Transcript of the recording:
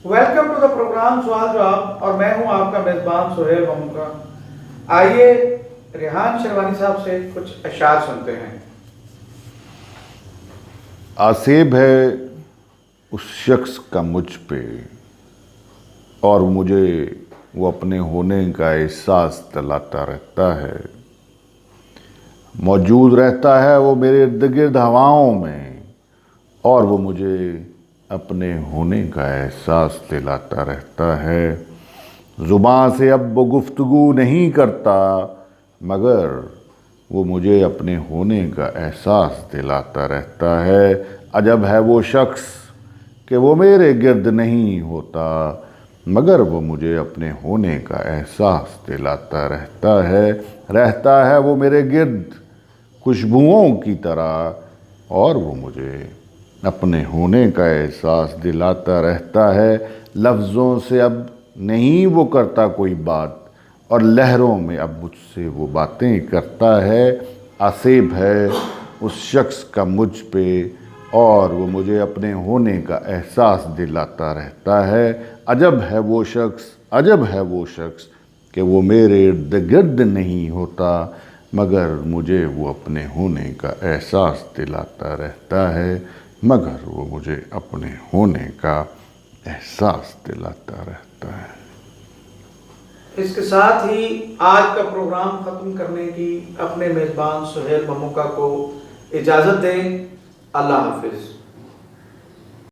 Welcome to the programme سوال جواب، اور میں ہوں آپ کا میزبان سہیل ممکا۔ آئیے ریحان شیروانی صاحب سے کچھ اشعار سنتے ہیں۔ آسیب ہے اس شخص کا مجھ پہ، اور مجھے وہ اپنے ہونے کا احساس دلاتا رہتا ہے۔ موجود رہتا ہے وہ میرے ارد گرد ہواؤں میں، اور وہ مجھے اپنے ہونے کا احساس دلاتا رہتا ہے۔ زبان سے اب وہ گفتگو نہیں کرتا، مگر وہ مجھے اپنے ہونے کا احساس دلاتا رہتا ہے۔ عجب ہے وہ شخص کہ وہ میرے گرد نہیں ہوتا، مگر وہ مجھے اپنے ہونے کا احساس دلاتا رہتا ہے وہ میرے گرد خوشبوؤں کی طرح، اور وہ مجھے اپنے ہونے کا احساس دلاتا رہتا ہے۔ لفظوں سے اب نہیں وہ کرتا کوئی بات، اور لہروں میں اب مجھ سے وہ باتیں کرتا ہے۔ آسیب ہے اس شخص کا مجھ پہ، اور وہ مجھے اپنے ہونے کا احساس دلاتا رہتا ہے۔ عجب ہے وہ شخص کہ وہ میرے ارد گرد نہیں ہوتا، مگر مجھے وہ اپنے ہونے کا احساس دلاتا رہتا ہے۔ اس کے ساتھ ہی آج کا پروگرام ختم کرنے کی اپنے میزبان سہیل ممکا کو اجازت دیں۔ اللہ حافظ۔